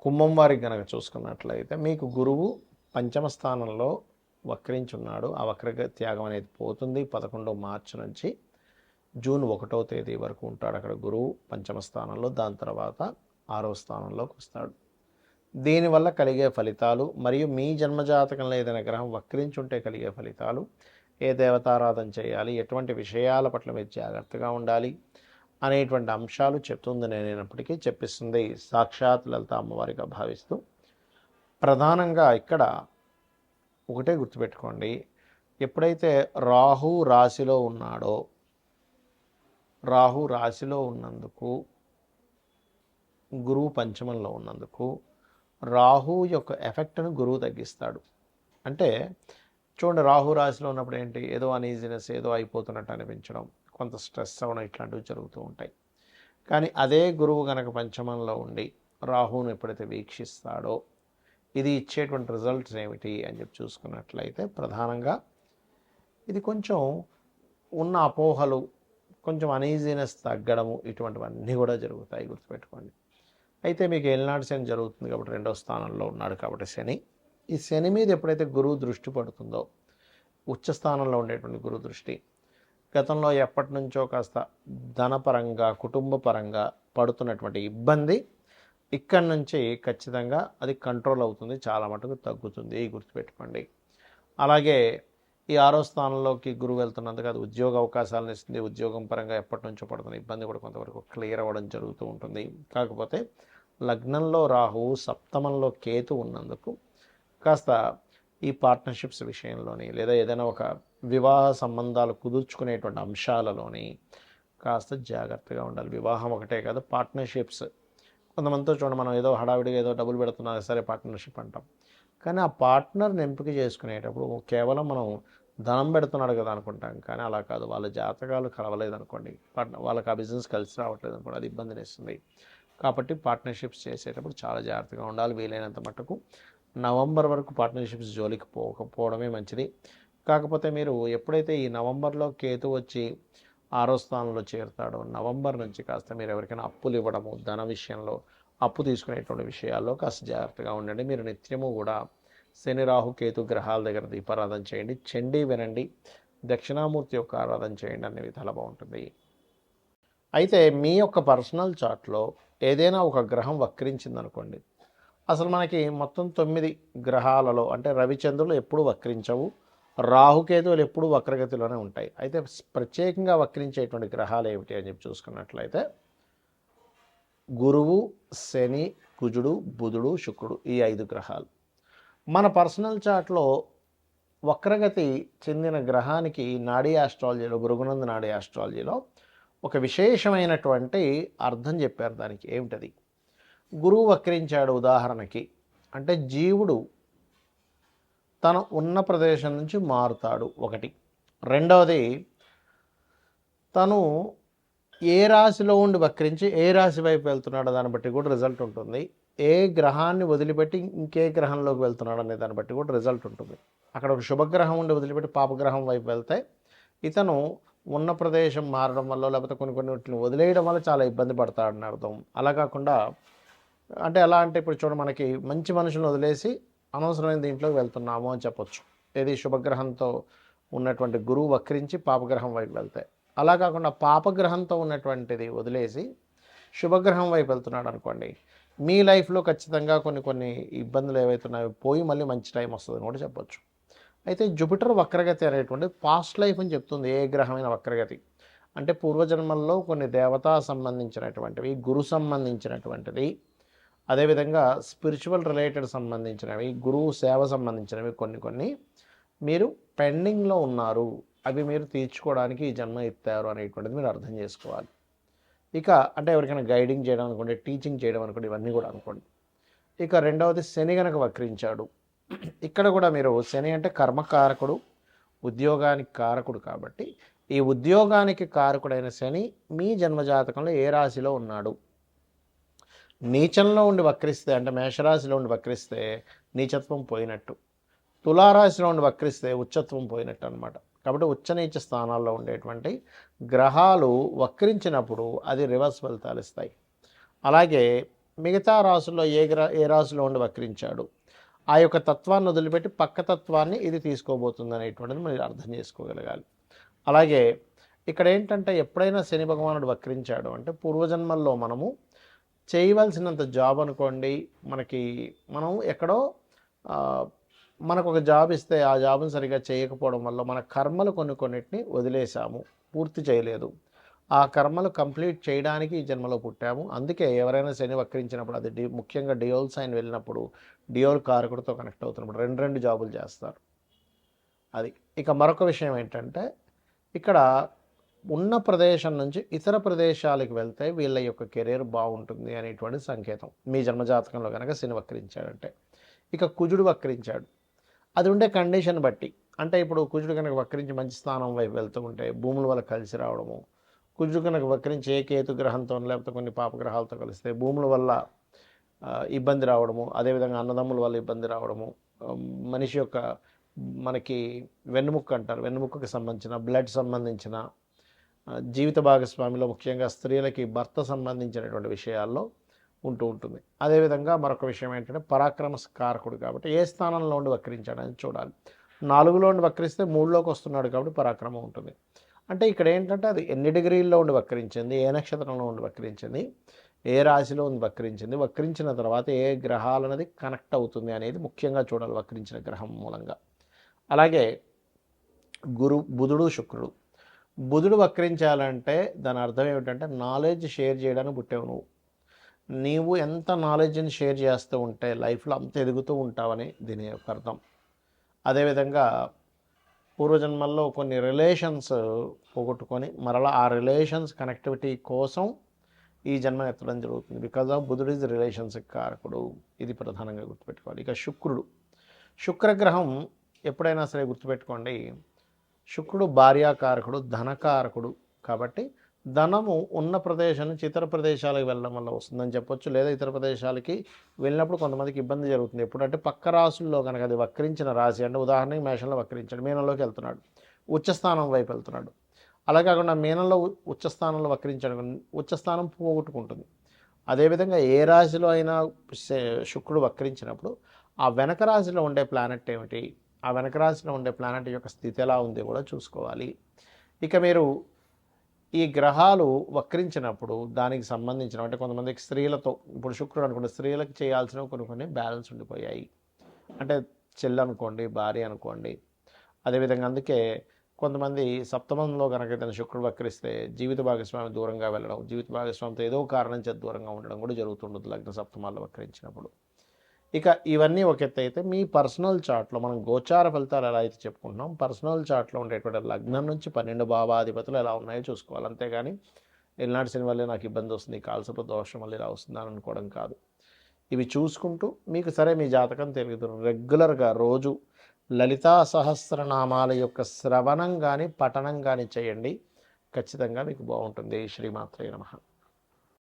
కుంభం వారికి గనక చూసుకున్నట్లయితే మీకు గురువు పంచమ స్థానంలో వక్రించున్నాడు. ఆ వక్ర త్యాగం అనేది పోతుంది 11 మార్చి నుంచి జూన్ 1వ తేదీ వరకు ఉంటాడు అక్కడ గురువు పంచమ స్థానంలో. దాని తర్వాత 6వ స్థానంలోకి వస్తాడు. దీనివల్ల కలిగే ఫలితాలు మరియు మీ జన్మజాతకంలో ఏదైనా గ్రహం వక్రించుంటే కలిగే ఫలితాలు, ఏ దేవతారాధన చేయాలి, ఎటువంటి విషయాల పట్ల మీరు జాగ్రత్తగా ఉండాలి అనేటువంటి అంశాలు చెప్తుంది నేనైనప్పటికీ చెప్పిస్తుంది సాక్షాత్ లలిత అమ్మవారిగా భావిస్తూ. ప్రధానంగా ఇక్కడ ఒకటే గుర్తుపెట్టుకోండి, ఎప్పుడైతే రాహు రాశిలో ఉన్నాడో, రాహు రాశిలో ఉన్నందుకు, గురువు పంచమంలో ఉన్నందుకు రాహు యొక్క ఎఫెక్ట్ను గురువు తగ్గిస్తాడు. అంటే చూడండి, రాహు రాశిలో ఉన్నప్పుడు ఏంటి, ఏదో అనీజినెస్, ఏదో అయిపోతున్నట్టు అనిపించడం, కొంత స్ట్రెస్ అవ్వడం, ఇట్లాంటివి జరుగుతూ ఉంటాయి. కానీ అదే గురువు కనుక పంచమంలో ఉండి రాహువును ఎప్పుడైతే వీక్షిస్తాడో ఇది ఇచ్చేటువంటి రిజల్ట్స్ ఏమిటి అని చెప్పి చూసుకున్నట్లయితే ప్రధానంగా ఇది కొంచెం ఉన్న అపోహలు, కొంచెం అనీజీనెస్ తగ్గడము, ఇటువంటివన్నీ కూడా జరుగుతాయి, గుర్తుపెట్టుకోండి. అయితే మీకు ఏలినాటి శని జరుగుతుంది కాబట్టి 2వ స్థానంలో ఉన్నాడు కాబట్టి శని, ఈ శని మీద ఎప్పుడైతే గురువు దృష్టి పడుతుందో, ఉచ్చ స్థానంలో ఉండేటువంటి గురువు దృష్టి గతంలో ఎప్పటి నుంచో కాస్త ధనపరంగా, కుటుంబ పరంగా పడుతున్నటువంటి ఇబ్బంది ఇక్కడి నుంచి ఖచ్చితంగా అది కంట్రోల్ అవుతుంది, చాలా మటుకు తగ్గుతుంది, గుర్తుపెట్టుకోండి. అలాగే ఈ 6వ స్థానంలోకి గురువు వెళ్తున్నందుకు అది ఉద్యోగ అవకాశాలను ఇస్తుంది. ఉద్యోగం పరంగా ఎప్పటి నుంచో పడుతున్న ఇబ్బంది కూడా కొంతవరకు క్లియర్ అవ్వడం జరుగుతూ ఉంటుంది. కాకపోతే లగ్నంలో రాహు, సప్తమంలో కేతు ఉన్నందుకు కాస్త ఈ పార్ట్నర్షిప్స్ విషయంలోని, లేదా ఏదైనా ఒక వివాహ సంబంధాలు కుదుర్చుకునేటువంటి అంశాలలోని కాస్త జాగ్రత్తగా ఉండాలి. వివాహం ఒకటే కాదు, పార్ట్నర్షిప్స్. కొంతమందితో చూడండి, మనం ఏదో హడావిడిగా ఏదో డబ్బులు పెడుతున్నా సరే పార్ట్నర్షిప్ అంటాం, కానీ ఆ పార్ట్నర్ని ఎంపిక చేసుకునేటప్పుడు కేవలం మనం ధనం పెడుతున్నాడు కదా అనుకుంటాం, కానీ అలా కాదు. వాళ్ళ జాతకాలు కలవలేదు అనుకోండి, వాళ్ళకి ఆ బిజినెస్ కలిసి రావట్లేదు అనుకోండి, అది ఇబ్బందిని ఇస్తుంది. కాబట్టి పార్ట్నర్షిప్స్ చేసేటప్పుడు చాలా జాగ్రత్తగా ఉండాలి. వీలైనంత మట్టుకు నవంబర్ వరకు పార్ట్నర్షిప్స్ జోలికి పోవడమే మంచిది. కాకపోతే మీరు ఎప్పుడైతే ఈ నవంబర్లో కేతు వచ్చి 6వ స్థానంలో చేరుతాడో, నవంబర్ నుంచి కాస్త మీరు ఎవరికైనా అప్పులు ఇవ్వడము, ధన విషయంలో అప్పు తీసుకునేటువంటి విషయాల్లో కాస్త జాగ్రత్తగా ఉండండి. మీరు నిత్యము కూడా శని, రాహు, కేతు గ్రహాల దగ్గర దీపారాధన చేయండి, చండీ వినండి, దక్షిణామూర్తి యొక్క ఆరాధన చేయండి, అనే విధాలు బాగుంటుంది. అయితే మీ యొక్క పర్సనల్ చార్ట్లో ఏదైనా ఒక గ్రహం వక్రించిందనుకోండి, అసలు మనకి మొత్తం 9 గ్రహాలలో అంటే రవిచంద్రులు ఎప్పుడు వక్రించవు, రాహుకేతువులు ఎప్పుడు వక్రగతిలోనే ఉంటాయి. అయితే ప్రత్యేకంగా వక్రించేటువంటి గ్రహాలు ఏమిటి అని చెప్పి చూసుకున్నట్లయితే గురువు, శని, కుజుడు, బుధుడు, శుక్రుడు, ఈ 5 గ్రహాలు. మన పర్సనల్ చార్ట్లో వక్రగతి చెందిన గ్రహానికి నాడీ ఆస్ట్రాలజీలో, గురుగునంద నాడీ ఆస్ట్రాలజీలో ఒక విశేషమైనటువంటి అర్థం చెప్పారు. దానికి ఏమిటది, గురువు వక్రించాడు ఉదాహరణకి అంటే జీవుడు తను ఉన్న ప్రదేశం నుంచి మారుతాడు ఒకటి. రెండవది, తను ఏ రాశిలో ఉండి వక్రించి ఏ రాశి వైపు వెళ్తున్నాడో దాన్ని బట్టి కూడా రిజల్ట్ ఉంటుంది. ఏ గ్రహాన్ని వదిలిపెట్టి ఇంకే గ్రహంలోకి వెళ్తున్నాడు అనే దాన్ని బట్టి కూడా రిజల్ట్ ఉంటుంది. అక్కడ ఒక శుభగ్రహం ఉండి వదిలిపెట్టి పాపగ్రహం వైపు వెళ్తే ఇతను ఉన్న ప్రదేశం మారడం వల్ల, లేకపోతే కొన్ని వదిలేయడం వల్ల చాలా ఇబ్బంది పడతాడని అర్థం. అలా కాకుండా అంటే ఎలా అంటే ఇప్పుడు చూడ, మనకి మంచి మనుషులను వదిలేసి అనవసరమైన దీంట్లోకి వెళ్తున్నాము అని చెప్పొచ్చు. ఏది శుభగ్రహంతో ఉన్నటువంటి గురువు వక్రించి పాపగ్రహం వైపు వెళ్తే. అలా కాకుండా పాపగ్రహంతో ఉన్నటువంటిది వదిలేసి శుభగ్రహం వైపు వెళ్తున్నాడు అనుకోండి, మీ లైఫ్లో ఖచ్చితంగా కొన్ని ఇబ్బందులు ఏవైతున్నాయో పోయి మళ్ళీ మంచి టైం వస్తుందని కూడా చెప్పొచ్చు. అయితే జూపిటర్ వక్రగతి అనేటువంటి పాస్ట్ లైఫ్ అని చెప్తుంది. ఏ గ్రహమైన వక్రగతి అంటే పూర్వజన్మల్లో కొన్ని దేవతా సంబంధించినటువంటివి, గురు సంబంధించినటువంటిది, అదేవిధంగా స్పిరిచువల్ రిలేటెడ్ సంబంధించినవి, గురువు సేవ సంబంధించినవి కొన్ని మీరు పెండింగ్లో ఉన్నారు, అవి మీరు తీర్చుకోవడానికి ఈ జన్మ ఎత్తారు అనేటువంటిది మీరు అర్థం చేసుకోవాలి. ఇక అంటే ఎవరికైనా గైడింగ్ చేయడం అనుకోండి, టీచింగ్ చేయడం అనుకోండి, ఇవన్నీ కూడా అనుకోండి. ఇక రెండవది, శని గనక వక్రించాడు, ఇక్కడ కూడా మీరు, శని అంటే కర్మకారకుడు, ఉద్యోగానికి కారకుడు కాబట్టి ఈ ఉద్యోగానికి కారకుడైన శని మీ జన్మజాతకంలో ఏ రాశిలో ఉన్నాడు, నీచంలో ఉండి వక్రిస్తే అంటే మేషరాశిలో ఉండి వక్రిస్తే నీచత్వం పోయినట్టు, తులారాశిలో ఉండి వక్రిస్తే ఉచ్చత్వం పోయినట్టు అనమాట. కాబట్టి ఉచ్చ నీచ స్థానాల్లో ఉండేటువంటి గ్రహాలు వక్రించినప్పుడు అది రివర్స్ ఫలితాలు ఇస్తాయి. అలాగే మిగతా రాసుల్లో ఏ రాశిలో ఉండి వక్రించాడు, ఆ యొక్క తత్వాన్ని వదిలిపెట్టి పక్క తత్వాన్ని ఇది తీసుకోబోతుంది అనేటువంటిది మీరు అర్థం చేసుకోగలగాలి. అలాగే ఇక్కడ ఏంటంటే ఎప్పుడైనా శని భగవానుడు వక్రించాడు అంటే పూర్వజన్మల్లో మనము చేయవలసినంత జాబ్ అనుకోండి, మనం ఎక్కడో మనకు ఒక జాబ్ ఇస్తే ఆ జాబ్ని సరిగా చేయకపోవడం వల్ల మన కర్మలు కొన్నిటిని వదిలేసాము, పూర్తి చేయలేదు. ఆ కర్మలు కంప్లీట్ చేయడానికి ఈ జన్మలో పుట్టాము. అందుకే ఎవరైనా శని వక్రించినప్పుడు అది ముఖ్యంగా డియోల్ సైన్ వెళ్ళినప్పుడు డియోల్ కారకుడితో కనెక్ట్ అవుతున్నప్పుడు రెండు జాబులు చేస్తారు. అది ఇక మరొక విషయం ఏంటంటే ఇక్కడ ఉన్న ప్రదేశం నుంచి ఇతర ప్రదేశాలకు వెళ్తే వీళ్ళ యొక్క కెరీర్ బాగుంటుంది అనేటువంటి సంకేతం మీ జన్మజాతకంలో కనుక శని వక్రించాడంటే. ఇక కుజుడు వక్రించాడు, అది ఉండే కండిషన్ బట్టి, అంటే ఇప్పుడు కుజుడు కనుక వక్రించి మంచి స్థానం వైపు వెళ్తూ ఉంటే భూముల వల్ల కలిసి రావడము, కుజుడు కనుక వక్రించి ఏ కేతు గ్రహంతో లేకపోతే కొన్ని పాపగ్రహాలతో కలిస్తే భూముల వల్ల ఇబ్బంది రావడము, అదేవిధంగా అన్నదమ్ముల వల్ల ఇబ్బంది రావడము, మనిషి యొక్క మనకి వెన్నుముక్క అంటారు, వెన్నుముక్కకి సంబంధించిన బ్లడ్ సంబంధించిన జీవిత భాగస్వామిలో ముఖ్యంగా స్త్రీలకి భర్త సంబంధించినటువంటి విషయాల్లో ఉంటుంది. అదేవిధంగా మరొక విషయం ఏంటంటే పరాక్రమ కారకుడు కాబట్టి ఏ స్థానంలో ఉండి వక్రించాడని చూడాలి. 4లో ఉండి వక్రిస్తే 3లోకి వస్తున్నాడు కాబట్టి పరాక్రమం ఉంటుంది. అంటే ఇక్కడ ఏంటంటే అది ఎన్ని డిగ్రీల్లో ఉండి వక్రించింది, ఏ నక్షత్రంలో ఉండి వక్రించింది, ఏ రాశిలో ఉంది వక్రించింది, వక్రించిన తర్వాత ఏ గ్రహాలు అనేది కనెక్ట్ అవుతుంది అనేది ముఖ్యంగా చూడాలి వక్రించిన గ్రహం మూలంగా. అలాగే బుధుడు శుక్రుడు. బుధుడు వక్రించాలంటే దాని అర్థం ఏమిటంటే నాలెడ్జ్ షేర్ చేయడానికి పుట్టావు నీవు ఎంత నాలెడ్జ్ని షేర్ చేస్తూ ఉంటే లైఫ్లో అంత ఎదుగుతూ ఉంటావని దీని యొక్క అర్థం. అదేవిధంగా పూర్వజన్మల్లో కొన్ని రిలేషన్స్ పోగొట్టుకొని మరలా ఆ రిలేషన్స్ కనెక్టివిటీ కోసం ఈ జన్మ ఎత్తడం జరుగుతుంది. బికాజ్ ఆఫ్ బుధుడు ఇస్ రిలేషన్స్ కారకుడు, ఇది ప్రధానంగా గుర్తుపెట్టుకోవాలి. ఇక శుక్రగ్రహం ఎప్పుడైనా సరే గుర్తుపెట్టుకోండి, శుక్రుడు భార్యాకారకుడు, ధనకారకుడు కాబట్టి ధనము ఉన్న ప్రదేశం నుంచి ఇతర ప్రదేశాలకు వెళ్ళడం వల్ల వస్తుందని చెప్పొచ్చు. లేదా ఇతర ప్రదేశాలకి వెళ్ళినప్పుడు కొంతమందికి ఇబ్బంది జరుగుతుంది. ఎప్పుడంటే పక్క రాశుల్లో కనుక అది వక్రించిన రాశి, అంటే ఉదాహరణకి మేషంలో వక్రించాడు, మీనంలోకి వెళ్తున్నాడు, ఉచ్చస్థానం వైపు వెళ్తున్నాడు. అలా కాకుండా మీనంలో ఉచ్చస్థానంలో వక్రించాడు, ఉచ్చస్థానం పోగొట్టుకుంటుంది. అదేవిధంగా ఏ రాశిలో అయినా శుక్రుడు వక్రించినప్పుడు ఆ వెనక రాశిలో ఉండే ప్లానెట్ ఏమిటి, ఆ వెనక రాశిలో ఉండే ప్లానెట్ యొక్క స్థితి ఎలా ఉంది కూడా చూసుకోవాలి. ఇక మీరు ఈ గ్రహాలు వక్రించినప్పుడు దానికి సంబంధించిన, అంటే కొంతమందికి స్త్రీలతో, ఇప్పుడు శుక్రుడు అనుకోండి, స్త్రీలకు చేయాల్సిన కొన్ని బ్యాలెన్స్ ఉండిపోయాయి, అంటే చెల్లి అనుకోండి, భార్య అనుకోండి. అదేవిధంగా అందుకే కొంతమంది సప్తమంలో కనుక ఏదైనా శుక్రుడు వక్రిస్తే జీవిత భాగస్వామి దూరంగా వెళ్ళడం, జీవిత భాగస్వామితో ఏదో కారణం చేత దూరంగా ఉండడం కూడా జరుగుతుండదు లగ్న సప్తమాల్లో వక్రించినప్పుడు. ఇక ఇవన్నీ ఒక ఎత్తు అయితే మీ పర్సనల్ చార్ట్లో మనం గోచార ఫలితాలు ఎలా అయితే చెప్పుకుంటున్నాం, పర్సనల్ చార్ట్లో ఉండేటువంటి లగ్నం నుంచి 12 భావాధిపతులు ఎలా ఉన్నాయో చూసుకోవాలి. అంతేగాని ఎల్నాటి శని వల్లే నాకు ఇబ్బంది వస్తుంది, కాల్సపు దోషం వల్ల ఇలా వస్తుందని అనుకోవడం కాదు. ఇవి చూసుకుంటూ మీకు సరే మీ జాతకం తెలుగుతుంది రెగ్యులర్గా రోజు లలితా సహస్రనామాల యొక్క శ్రవణం కానీ పఠనం కానీ చేయండి, ఖచ్చితంగా మీకు బాగుంటుంది. శ్రీమాత్రే నమః.